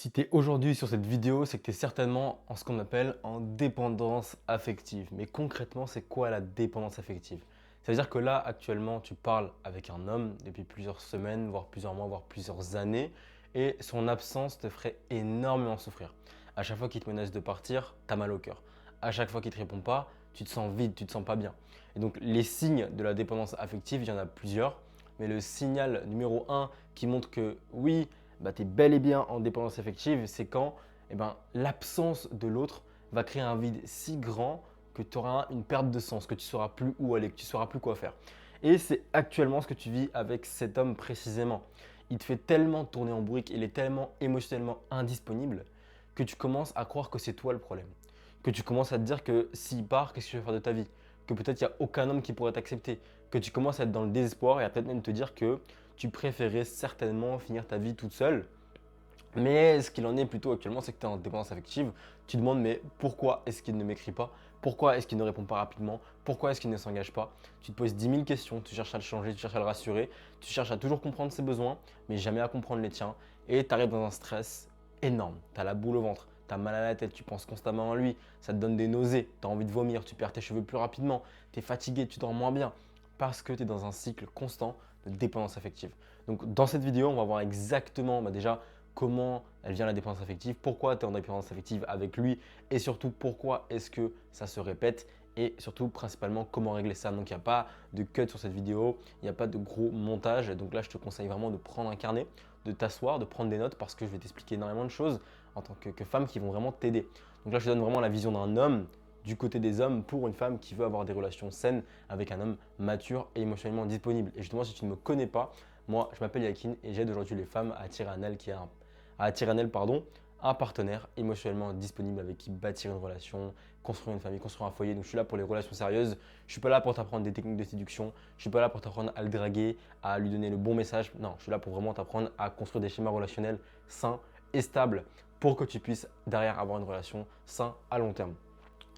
Si tu es aujourd'hui sur cette vidéo, c'est que tu es certainement en ce qu'on appelle en dépendance affective. Mais concrètement, c'est quoi la dépendance affective? Ça veut dire que là, actuellement, tu parles avec un homme depuis plusieurs semaines, voire plusieurs mois, voire plusieurs années, et son absence te ferait énormément souffrir. À chaque fois qu'il te menace de partir, tu as mal au cœur. À chaque fois qu'il ne te répond pas, tu te sens vide, tu te sens pas bien. Et donc, les signes de la dépendance affective, il y en a plusieurs. Mais le signal numéro un qui montre que oui, tu es bel et bien en dépendance affective, c'est quand l'absence de l'autre va créer un vide si grand que tu auras une perte de sens, que tu ne sauras plus où aller, que tu ne sauras plus quoi faire. Et c'est actuellement ce que tu vis avec cet homme précisément. Il te fait tellement tourner en bourrique, il est tellement émotionnellement indisponible que tu commences à croire que c'est toi le problème. Que tu commences à te dire que s'il part, qu'est-ce que tu vas faire de ta vie? Que peut-être il n'y a aucun homme qui pourrait t'accepter. Que tu commences à être dans le désespoir et à peut-être même te dire que tu préférais certainement finir ta vie toute seule. Mais ce qu'il en est plutôt actuellement, c'est que tu es en dépendance affective. Tu te demandes, mais pourquoi est-ce qu'il ne m'écrit pas? Pourquoi est-ce qu'il ne répond pas rapidement? Pourquoi est-ce qu'il ne s'engage pas? Tu te poses 10 000 questions, tu cherches à le changer, tu cherches à le rassurer, tu cherches à toujours comprendre ses besoins, mais jamais à comprendre les tiens. Et tu arrives dans un stress énorme. Tu as la boule au ventre, tu as mal à la tête, tu penses constamment à lui, ça te donne des nausées, tu as envie de vomir, tu perds tes cheveux plus rapidement, tu es fatigué, tu dors moins bien parce que tu es dans un cycle constant de dépendance affective. Donc dans cette vidéo, on va voir exactement déjà comment elle vient la dépendance affective, pourquoi tu es en dépendance affective avec lui et surtout pourquoi est-ce que ça se répète et surtout principalement comment régler ça. Donc il n'y a pas de cut sur cette vidéo, il n'y a pas de gros montage. Donc là, je te conseille vraiment de prendre un carnet, de t'asseoir, de prendre des notes parce que je vais t'expliquer énormément de choses en tant que femme qui vont vraiment t'aider. Donc là, je te donne vraiment la vision d'un homme du côté des hommes pour une femme qui veut avoir des relations saines avec un homme mature et émotionnellement disponible. Et justement, si tu ne me connais pas, moi, je m'appelle Yakin et j'aide aujourd'hui les femmes à attirer un un partenaire émotionnellement disponible avec qui bâtir une relation, construire une famille, construire un foyer. Donc je suis là pour les relations sérieuses. Je ne suis pas là pour t'apprendre des techniques de séduction. Je ne suis pas là pour t'apprendre à le draguer, à lui donner le bon message. Non, je suis là pour vraiment t'apprendre à construire des schémas relationnels sains et stables pour que tu puisses derrière avoir une relation saine à long terme.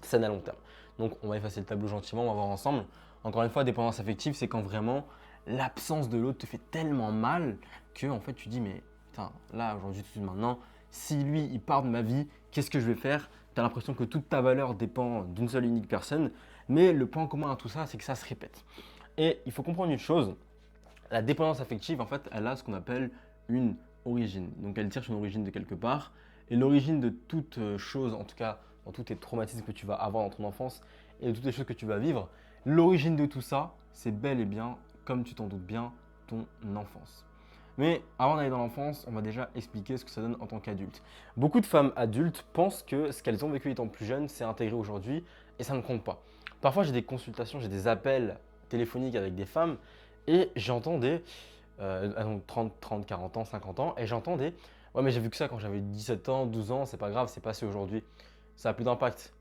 Saine à long terme. Donc on va effacer le tableau gentiment, on va voir ensemble. Encore une fois, dépendance affective, c'est quand vraiment l'absence de l'autre te fait tellement mal que en fait tu dis mais putain, là aujourd'hui tout de suite maintenant, si lui il part de ma vie, qu'est-ce que je vais faire? Tu as l'impression que toute ta valeur dépend d'une seule et unique personne, mais le point commun à tout ça, c'est que ça se répète. Et il faut comprendre une chose, la dépendance affective, en fait, elle a ce qu'on appelle une origine. Donc elle tire son origine de quelque part. Et l'origine de toute chose, en tout cas dans tous tes traumatismes que tu vas avoir dans ton enfance et de toutes les choses que tu vas vivre, l'origine de tout ça, c'est bel et bien, comme tu t'en doutes bien, ton enfance. Mais avant d'aller dans l'enfance, on va déjà expliquer ce que ça donne en tant qu'adulte. Beaucoup de femmes adultes pensent que ce qu'elles ont vécu étant plus jeunes, c'est intégré aujourd'hui et ça ne compte pas. Parfois, j'ai des consultations, j'ai des appels téléphoniques avec des femmes et j'entends elles ont 30, 40 ans, 50 ans, et j'entends ouais mais j'ai vu que ça quand j'avais 17 ans, 12 ans, c'est pas grave, c'est passé aujourd'hui. Ça a plus d'impact.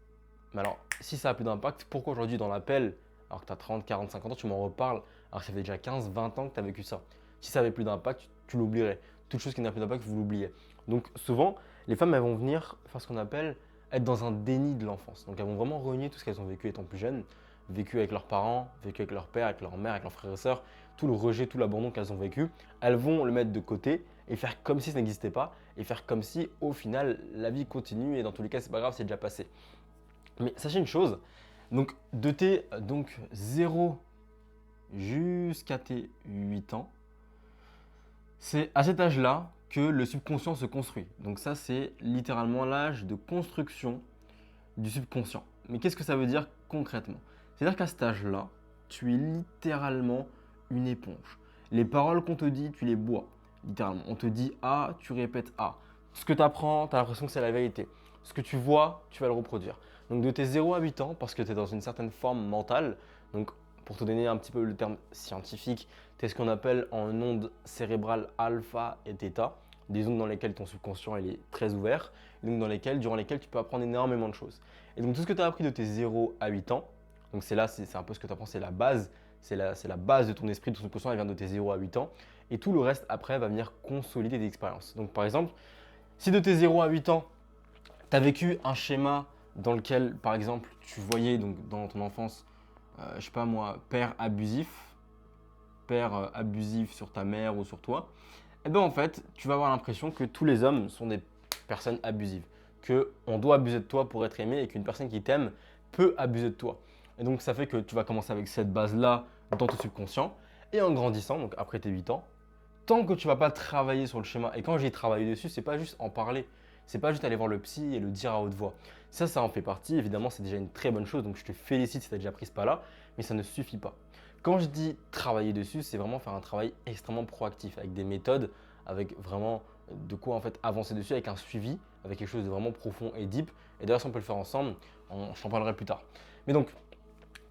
Mais alors, si ça a plus d'impact, pourquoi aujourd'hui dans l'appel, alors que tu as 30, 40, 50 ans, tu m'en reparles, alors que ça fait déjà 15, 20 ans que tu as vécu ça? Si ça avait plus d'impact, tu l'oublierais. Toute chose qui n'a plus d'impact, vous l'oubliez. Donc souvent, les femmes, elles vont venir faire ce qu'on appelle être dans un déni de l'enfance. Donc elles vont vraiment renier tout ce qu'elles ont vécu étant plus jeunes, vécu avec leurs parents, vécu avec leur père, avec leur mère, avec leurs frères et sœurs, tout le rejet, tout l'abandon qu'elles ont vécu. Elles vont le mettre de côté et faire comme si ça n'existait pas et faire comme si au final la vie continue et dans tous les cas c'est pas grave, c'est déjà passé. Mais sachez une chose, donc de tes 0 jusqu'à tes 8 ans, c'est à cet âge-là que le subconscient se construit. Donc ça, c'est littéralement l'âge de construction du subconscient. Mais qu'est-ce que ça veut dire concrètement? C'est-à-dire qu'à cet âge-là, tu es littéralement une éponge. Les paroles qu'on te dit, tu les bois. Littéralement. On te dit A, tu répètes A. Ce que tu apprends, tu as l'impression que c'est la vérité. Ce que tu vois, tu vas le reproduire. Donc de tes 0 à 8 ans, parce que tu es dans une certaine forme mentale, donc pour te donner un petit peu le terme scientifique, tu es ce qu'on appelle en ondes cérébrales alpha et theta, des ondes dans lesquelles ton subconscient il est très ouvert, donc durant lesquelles tu peux apprendre énormément de choses. Et donc tout ce que tu as appris de tes 0 à 8 ans, donc c'est là, c'est un peu ce que tu apprends, c'est la base, c'est la base de ton esprit, de ton subconscient, elle vient de tes 0 à 8 ans, et tout le reste après va venir consolider des expériences. Donc par exemple, si de tes 0 à 8 ans, tu as vécu un schéma dans lequel, par exemple, tu voyais donc, dans ton enfance, je sais pas moi, père abusif sur ta mère ou sur toi, et bien en fait, tu vas avoir l'impression que tous les hommes sont des personne abusive, qu'on doit abuser de toi pour être aimé et qu'une personne qui t'aime peut abuser de toi. Et donc, ça fait que tu vas commencer avec cette base-là dans ton subconscient. Et en grandissant, donc après tes 8 ans, tant que tu ne vas pas travailler sur le schéma, et quand j'ai travaillé dessus, c'est pas juste en parler, c'est pas juste aller voir le psy et le dire à haute voix. Ça en fait partie, évidemment, c'est déjà une très bonne chose, donc je te félicite si tu as déjà pris ce pas-là, mais ça ne suffit pas. Quand je dis travailler dessus, c'est vraiment faire un travail extrêmement proactif, avec des méthodes, avec vraiment de quoi en fait avancer dessus, avec un suivi, avec quelque chose de vraiment profond et deep. Et d'ailleurs, si on peut le faire ensemble, je t'en parlerai plus tard. Mais donc,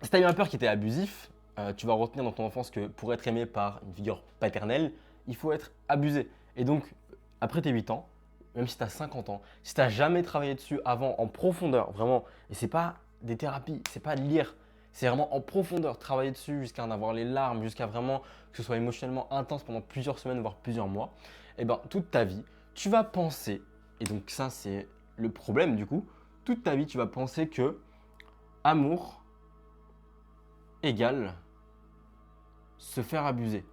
si tu as eu un père qui était abusif, tu vas retenir dans ton enfance que pour être aimé par une figure paternelle, il faut être abusé. Et donc, après tes 8 ans, même si tu as 50 ans, si tu n'as jamais travaillé dessus avant en profondeur, vraiment, et c'est pas des thérapies, c'est pas de lire, c'est vraiment en profondeur, travailler dessus jusqu'à en avoir les larmes, jusqu'à vraiment que ce soit émotionnellement intense pendant plusieurs semaines, voire plusieurs mois, et bien toute ta vie, tu vas penser, et donc ça c'est le problème du coup, toute ta vie tu vas penser que amour égale se faire abuser.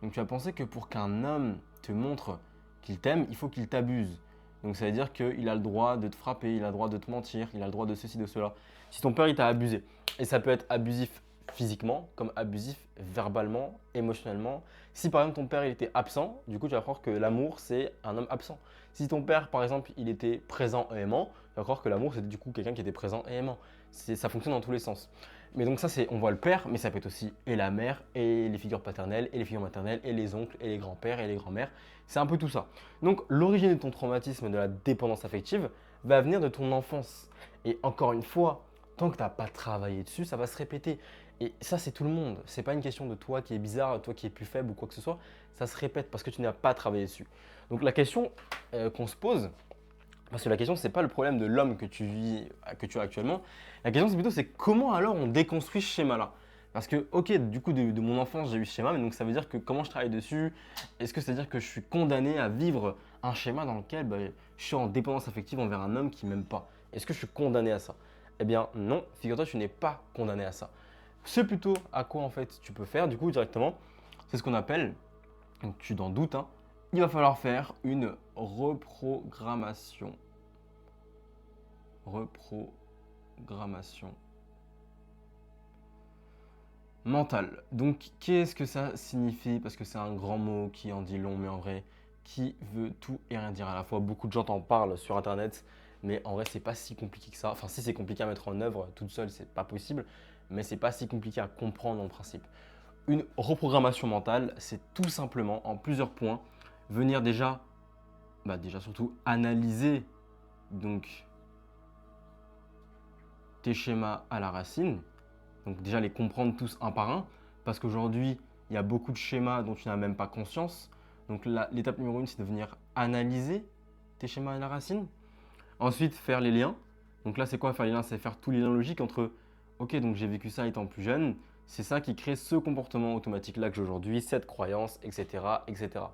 Donc tu vas penser que pour qu'un homme te montre qu'il t'aime, il faut qu'il t'abuse. Donc ça veut dire qu'il a le droit de te frapper, il a le droit de te mentir, il a le droit de ceci, de cela. Si ton père il t'a abusé, et ça peut être abusif physiquement, comme abusif verbalement, émotionnellement. Si par exemple ton père il était absent, du coup tu vas croire que l'amour c'est un homme absent. Si ton père par exemple il était présent et aimant, tu vas croire que l'amour c'est du coup quelqu'un qui était présent et aimant. Ça fonctionne dans tous les sens. Mais donc ça, on voit le père, mais ça peut être aussi et la mère, et les figures paternelles, et les figures maternelles, et les oncles, et les grands-pères, et les grands-mères. C'est un peu tout ça. Donc l'origine de ton traumatisme de la dépendance affective va venir de ton enfance. Et encore une fois, tant que tu n'as pas travaillé dessus, ça va se répéter. Et ça, c'est tout le monde. Ce n'est pas une question de toi qui est bizarre, toi qui es plus faible ou quoi que ce soit. Ça se répète parce que tu n'as pas travaillé dessus. Donc la question qu'on se pose, parce que la question, ce n'est pas le problème de l'homme que tu vis, que tu as actuellement. La question, c'est plutôt c'est comment alors on déconstruit ce schéma-là. Parce que, ok, du coup, de mon enfance, j'ai eu ce schéma, mais donc ça veut dire que comment je travaille dessus, est-ce que c'est-à-dire que je suis condamné à vivre un schéma dans lequel je suis en dépendance affective envers un homme qui ne m'aime pas? Est-ce que je suis condamné à ça? Eh bien, non, figure-toi, tu n'es pas condamné à ça. C'est plutôt à quoi en fait tu peux faire, du coup, directement, c'est ce qu'on appelle, donc tu t'en doutes, hein, il va falloir faire une reprogrammation. Reprogrammation mentale. Donc, qu'est-ce que ça signifie? Parce que c'est un grand mot qui en dit long, mais en vrai, qui veut tout et rien dire à la fois. Beaucoup de gens t'en parlent sur Internet, mais en vrai, c'est pas si compliqué que ça. Enfin, si c'est compliqué à mettre en œuvre toute seule, c'est pas possible, mais c'est pas si compliqué à comprendre en principe. Une reprogrammation mentale, c'est tout simplement, en plusieurs points, venir déjà surtout analyser donc tes schémas à la racine. Donc déjà les comprendre tous un par un, parce qu'aujourd'hui, il y a beaucoup de schémas dont tu n'as même pas conscience. Donc l'étape numéro 1, c'est de venir analyser tes schémas à la racine. Ensuite, faire les liens. Donc là, c'est quoi faire les liens? C'est faire tous les liens logiques entre « Ok, donc j'ai vécu ça étant plus jeune, c'est ça qui crée ce comportement automatique-là que j'ai aujourd'hui, cette croyance, etc., etc. »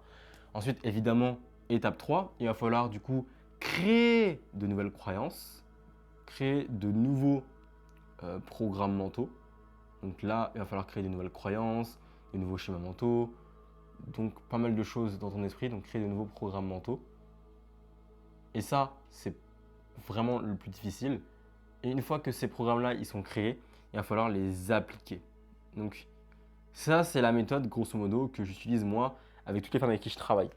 Ensuite, évidemment, étape 3, il va falloir du coup créer de nouvelles croyances, créer de nouveaux programmes mentaux. Donc là, il va falloir créer de nouvelles croyances, de nouveaux schémas mentaux, donc pas mal de choses dans ton esprit, donc créer de nouveaux programmes mentaux. Et ça, c'est vraiment le plus difficile. Et une fois que ces programmes-là, ils sont créés, il va falloir les appliquer. Donc ça, c'est la méthode, grosso modo, que j'utilise moi avec toutes les femmes avec qui je travaille.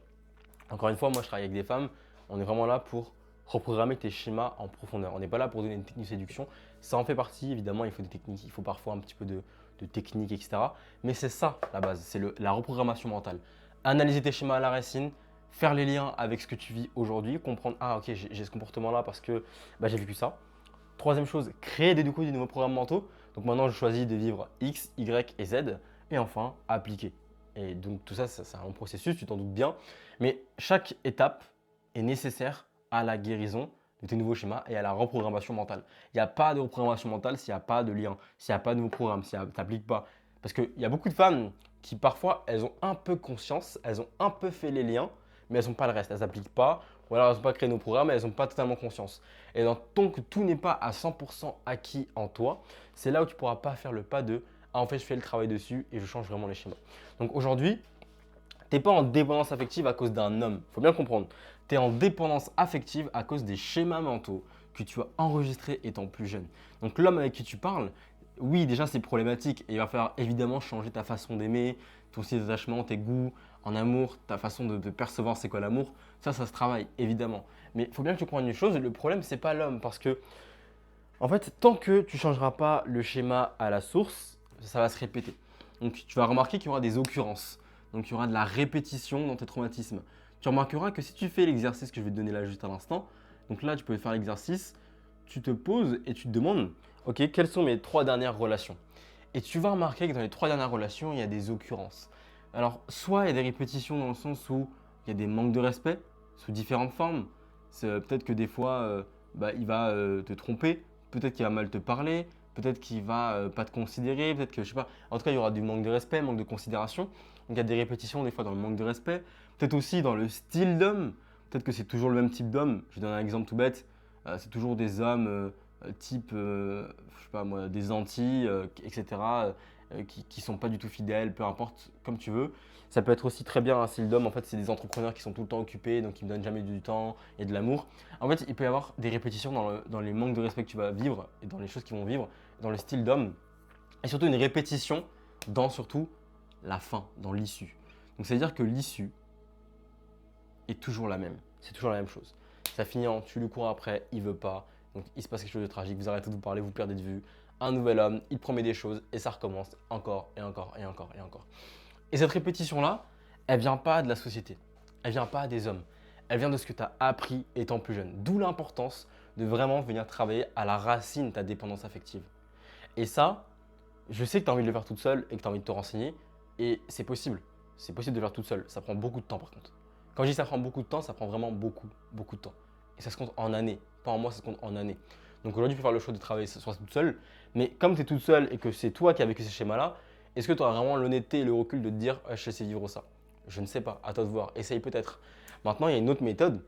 Encore une fois, moi, je travaille avec des femmes. On est vraiment là pour reprogrammer tes schémas en profondeur. On n'est pas là pour donner une technique de séduction. Ça en fait partie, évidemment, il faut des techniques, il faut parfois un petit peu de technique, etc. Mais c'est ça la base, c'est la reprogrammation mentale. Analyser tes schémas à la racine, faire les liens avec ce que tu vis aujourd'hui, comprendre, ah ok, j'ai ce comportement-là parce que j'ai vécu ça. Troisième chose, créer des nouveaux programmes mentaux. Donc maintenant, je choisis de vivre X, Y et Z. Et enfin, appliquer. Et donc tout ça, c'est un processus, tu t'en doutes bien. Mais chaque étape est nécessaire à la guérison de tes nouveaux schémas et à la reprogrammation mentale. Il n'y a pas de reprogrammation mentale s'il n'y a pas de lien, s'il n'y a pas de nouveau programme, si tu n'appliques pas. Parce qu'il y a beaucoup de femmes qui parfois, elles ont un peu conscience, elles ont un peu fait les liens, mais elles n'ont pas le reste, elles n'appliquent pas, ou alors elles n'ont pas créé nos programmes, elles n'ont pas totalement conscience. Et tant que tout n'est pas à 100% acquis en toi, c'est là où tu ne pourras pas faire le pas de « Ah en fait, je fais le travail dessus et je change vraiment les schémas ». Donc aujourd'hui, T'es pas en dépendance affective à cause d'un homme, faut bien comprendre. Tu es en dépendance affective à cause des schémas mentaux que tu as enregistrés étant plus jeune. Donc l'homme avec qui tu parles, oui déjà c'est problématique et il va falloir évidemment changer ta façon d'aimer, ton style d'attachement, tes goûts en amour, ta façon de percevoir c'est quoi l'amour. Ça se travaille évidemment. Mais il faut bien que tu comprennes une chose, le problème c'est pas l'homme parce que en fait tant que tu ne changeras pas le schéma à la source, ça va se répéter. Donc tu vas remarquer qu'il y aura des occurrences. Donc il y aura de la répétition dans tes traumatismes. Tu remarqueras que si tu fais l'exercice que je vais te donner là juste à l'instant, donc là tu peux faire l'exercice, tu te poses et tu te demandes, ok, quelles sont mes 3 dernières relations? Et tu vas remarquer que dans les 3 dernières relations, il y a des occurrences. Alors soit il y a des répétitions dans le sens où il y a des manques de respect sous différentes formes. Peut-être que des fois, il va te tromper, peut-être qu'il va mal te parler, peut-être qu'il va pas te considérer, peut-être que je sais pas. En tout cas, il y aura du manque de respect, manque de considération. Donc il y a des répétitions des fois dans le manque de respect. Peut-être aussi dans le style d'homme. Peut-être que c'est toujours le même type d'homme. Je vais donner un exemple tout bête. C'est toujours des hommes type, je sais pas moi, des Antilles, etc. Qui sont pas du tout fidèles, peu importe, comme tu veux. Ça peut être aussi très bien un style d'homme. En fait, c'est des entrepreneurs qui sont tout le temps occupés, donc qui ne donnent jamais du temps et de l'amour. En fait, il peut y avoir des répétitions dans les manques de respect que tu vas vivre et dans les choses qu'ils vont vivre, dans le style d'homme. Et surtout une répétition dans surtout la fin, dans l'issue. Donc, c'est-à-dire que l'issue est toujours la même. C'est toujours la même chose. Ça finit en tu lui cours après, il veut pas. Donc, il se passe quelque chose de tragique. Vous arrêtez de vous parler, vous perdez de vue. Un nouvel homme, il promet des choses et ça recommence encore et encore et encore et encore. Et cette répétition-là, elle vient pas de la société. Elle vient pas des hommes. Elle vient de ce que tu as appris étant plus jeune. D'où l'importance de vraiment venir travailler à la racine de ta dépendance affective. Et ça, je sais que tu as envie de le faire toute seule et que tu as envie de te renseigner. Et c'est possible. C'est possible de le faire toute seule. Ça prend beaucoup de temps par contre. Quand je dis ça prend beaucoup de temps, ça prend vraiment beaucoup, beaucoup de temps. Et ça se compte en années. Pas en mois, ça se compte en années. Donc aujourd'hui, tu peux faire le choix de travailler sur ça toute seule. Mais comme tu es toute seule et que c'est toi qui as vécu ces schémas-là, est-ce que tu auras vraiment l'honnêteté et le recul de te dire je sais vivre ça? Je ne sais pas. À toi de voir. Essaye peut-être. Maintenant, il y a une autre méthode.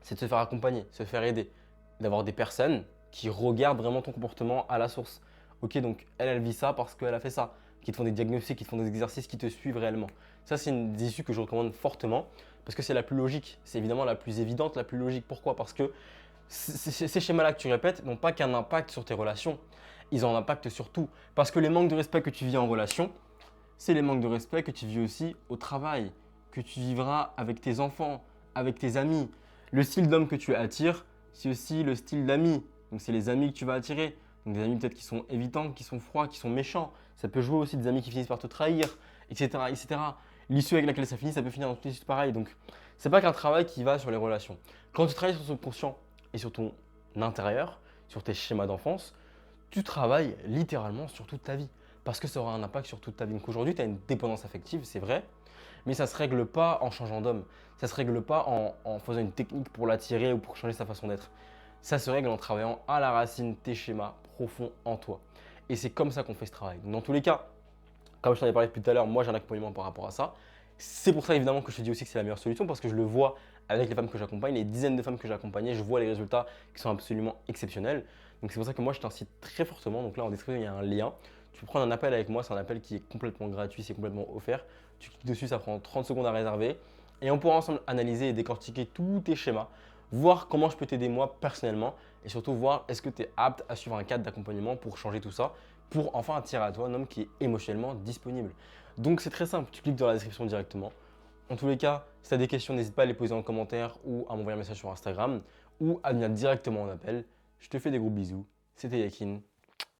C'est de se faire accompagner, se faire aider. D'avoir des personnes qui regardent vraiment ton comportement à la source. Ok, donc elle vit ça parce qu'elle a fait ça. Qui te font des diagnostics, qui te font des exercices, qui te suivent réellement. Ça, c'est une des issues que je recommande fortement parce que c'est la plus logique. C'est évidemment la plus évidente, la plus logique. Pourquoi? Parce que ces schémas-là que tu répètes n'ont pas qu'un impact sur tes relations. Ils ont un impact sur tout. Parce que les manques de respect que tu vis en relation, c'est les manques de respect que tu vis aussi au travail, que tu vivras avec tes enfants, avec tes amis. Le style d'homme que tu attires, c'est aussi le style d'amis. Donc, c'est les amis que tu vas attirer. Donc, des amis peut-être qui sont évitants, qui sont froids, qui sont méchants. Ça peut jouer aussi des amis qui finissent par te trahir, etc. etc. L'issue avec laquelle ça finit, ça peut finir dans toutes les issues pareilles. Donc, c'est pas qu'un travail qui va sur les relations. Quand tu travailles sur ton subconscient et sur ton intérieur, sur tes schémas d'enfance, tu travailles littéralement sur toute ta vie. Parce que ça aura un impact sur toute ta vie. Donc aujourd'hui, tu as une dépendance affective, c'est vrai, mais ça ne se règle pas en changeant d'homme. Ça ne se règle pas en faisant une technique pour l'attirer ou pour changer sa façon d'être. Ça se règle en travaillant à la racine tes schémas profonds en toi. Et c'est comme ça qu'on fait ce travail. Donc dans tous les cas, comme je t'en ai parlé depuis tout à l'heure, moi j'ai un accompagnement par rapport à ça. C'est pour ça évidemment que je te dis aussi que c'est la meilleure solution parce que je le vois avec les femmes que j'accompagne, les dizaines de femmes que j'ai accompagnées, je vois les résultats qui sont absolument exceptionnels. Donc c'est pour ça que moi je t'incite très fortement. Donc là en description il y a un lien. Tu peux prendre un appel avec moi, c'est un appel qui est complètement gratuit, c'est complètement offert. Tu cliques dessus, ça prend 30 secondes à réserver et on pourra ensemble analyser et décortiquer tous tes schémas, voir comment je peux t'aider moi personnellement et surtout voir est-ce que tu es apte à suivre un cadre d'accompagnement pour changer tout ça, pour enfin attirer à toi un homme qui est émotionnellement disponible. Donc c'est très simple, tu cliques dans la description directement. En tous les cas, si tu as des questions, n'hésite pas à les poser en commentaire ou à m'envoyer un message sur Instagram ou à venir directement en appel. Je te fais des gros bisous. C'était Yakin.